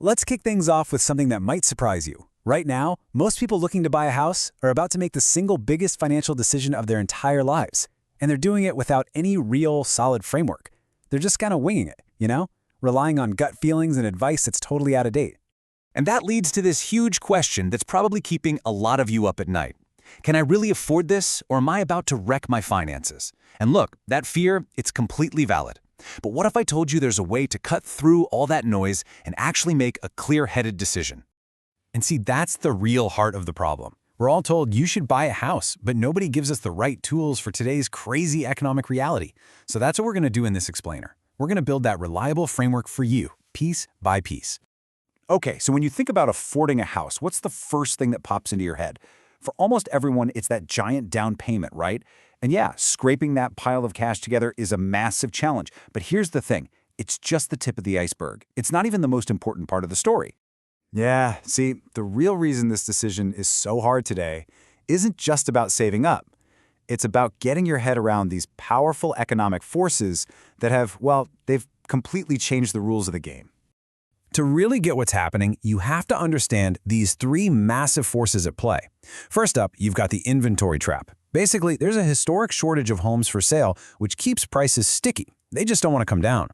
Let's kick things off with something that might surprise you. Right now, most people looking to buy a house are about to make the single biggest financial decision of their entire lives. And they're doing it without any real, solid framework. They're just kind of winging it, relying on gut feelings and advice that's totally out of date. And that leads to this huge question that's probably keeping a lot of you up at night. Can I really afford this, or am I about to wreck my finances? And look, that fear, it's completely valid. But what if I told you there's a way to cut through all that noise and actually make a clear-headed decision? And see, that's the real heart of the problem. We're all told you should buy a house, but nobody gives us the right tools for today's crazy economic reality. So that's what we're going to do in this explainer. We're going to build that reliable framework for you, piece by piece. Okay, so when you think about affording a house, what's the first thing that pops into your head? For almost everyone, it's that giant down payment, right? And yeah, scraping that pile of cash together is a massive challenge. But here's the thing, it's just the tip of the iceberg. It's not even the most important part of the story. Yeah, see, the real reason this decision is so hard today isn't just about saving up. It's about getting your head around these powerful economic forces that they've completely changed the rules of the game. To really get what's happening, you have to understand these three massive forces at play. First up, you've got the inventory trap. Basically, there's a historic shortage of homes for sale, which keeps prices sticky. They just don't want to come down.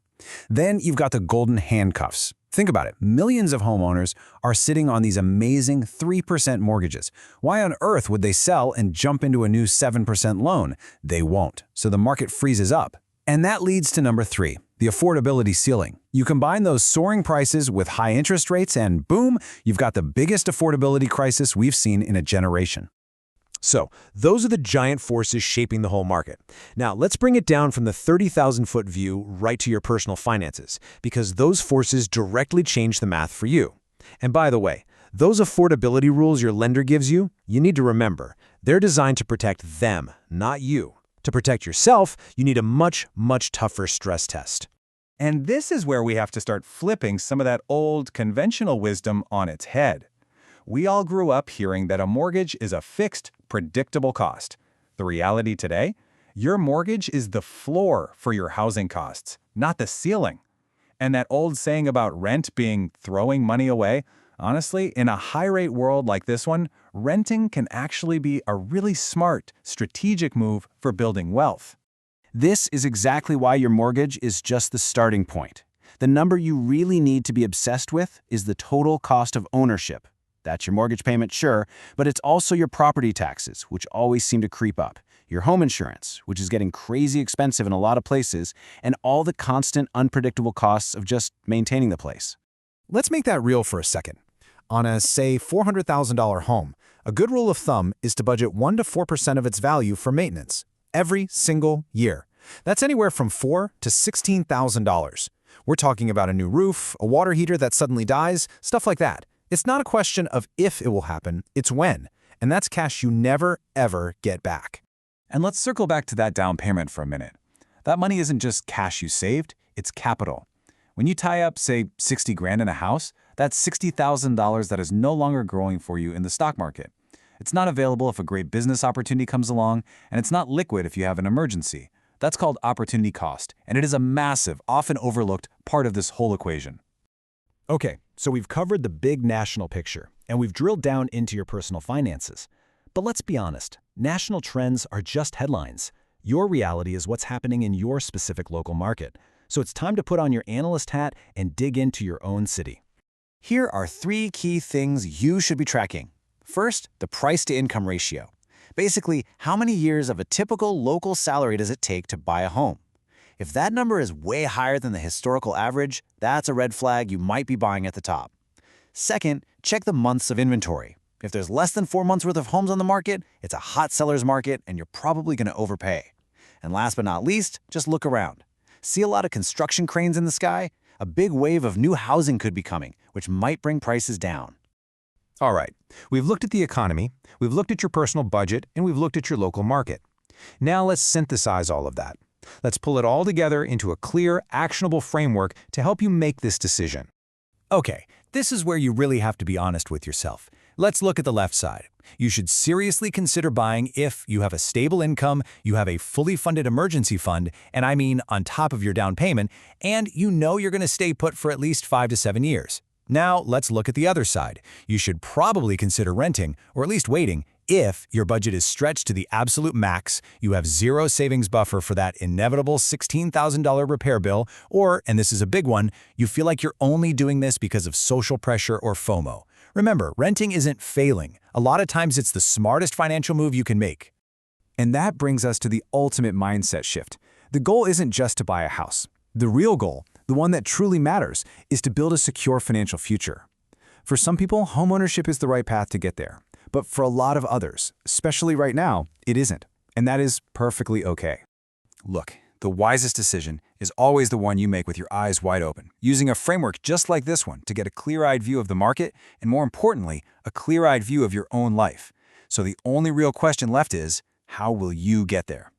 Then you've got the golden handcuffs. Think about it. Millions of homeowners are sitting on these amazing 3% mortgages. Why on earth would they sell and jump into a new 7% loan? They won't. So the market freezes up. And that leads to number 3, the affordability ceiling. You combine those soaring prices with high interest rates and boom, you've got the biggest affordability crisis we've seen in a generation. So, those are the giant forces shaping the whole market. Now, let's bring it down from the 30,000-foot view right to your personal finances, because those forces directly change the math for you. And by the way, those affordability rules your lender gives you, you need to remember, they're designed to protect them, not you. To protect yourself, you need a much, much tougher stress test. And this is where we have to start flipping some of that old, conventional wisdom on its head. We all grew up hearing that a mortgage is a fixed, predictable cost. The reality today? Your mortgage is the floor for your housing costs, not the ceiling. And that old saying about rent being throwing money away, honestly, in a high-rate world like this one, renting can actually be a really smart, strategic move for building wealth. This is exactly why your mortgage is just the starting point. The number you really need to be obsessed with is the total cost of ownership. That's your mortgage payment, sure, but it's also your property taxes, which always seem to creep up, your home insurance, which is getting crazy expensive in a lot of places, and all the constant, unpredictable costs of just maintaining the place. Let's make that real for a second. On a, say, $400,000 home, a good rule of thumb is to budget 1 to 4% of its value for maintenance every single year. That's anywhere from $4,000 to $16,000. We're talking about a new roof, a water heater that suddenly dies, stuff like that. It's not a question of if it will happen, it's when. And that's cash you never, ever get back. And let's circle back to that down payment for a minute. That money isn't just cash you saved, it's capital. When you tie up, say, 60 grand in a house, that's $60,000 that is no longer growing for you in the stock market. It's not available if a great business opportunity comes along, and it's not liquid if you have an emergency. That's called opportunity cost, and it is a massive, often overlooked part of this whole equation. Okay, so we've covered the big national picture, and we've drilled down into your personal finances. But let's be honest, national trends are just headlines. Your reality is what's happening in your specific local market. So it's time to put on your analyst hat and dig into your own city. Here are 3 key things you should be tracking. First, the price-to-income ratio. Basically, how many years of a typical local salary does it take to buy a home? If that number is way higher than the historical average, that's a red flag you might be buying at the top. Second, check the months of inventory. If there's less than 4 months worth of homes on the market, it's a hot seller's market and you're probably going to overpay. And last but not least, just look around. See a lot of construction cranes in the sky? A big wave of new housing could be coming, which might bring prices down. All right, we've looked at the economy, we've looked at your personal budget, and we've looked at your local market. Now let's synthesize all of that. Let's pull it all together into a clear, actionable framework to help you make this decision. Okay, this is where you really have to be honest with yourself. Let's look at the left side. You should seriously consider buying if you have a stable income, you have a fully funded emergency fund, and I mean on top of your down payment, and you know you're going to stay put for at least 5 to 7 years. Now, let's look at the other side. You should probably consider renting, or at least waiting, if your budget is stretched to the absolute max, you have zero savings buffer for that inevitable $16,000 repair bill, or, and this is a big one, you feel like you're only doing this because of social pressure or FOMO. Remember, renting isn't failing. A lot of times it's the smartest financial move you can make. And that brings us to the ultimate mindset shift. The goal isn't just to buy a house. The real goal, the one that truly matters, is to build a secure financial future. For some people, homeownership is the right path to get there. But for a lot of others, especially right now, it isn't. And that is perfectly okay. Look, the wisest decision is always the one you make with your eyes wide open, using a framework just like this one to get a clear-eyed view of the market and, more importantly, a clear-eyed view of your own life. So the only real question left is, how will you get there?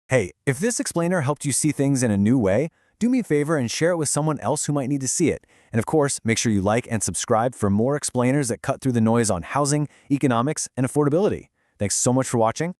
Hey, if this explainer helped you see things in a new way, do me a favor and share it with someone else who might need to see it. And of course, make sure you like and subscribe for more explainers that cut through the noise on housing, economics, and affordability. Thanks so much for watching.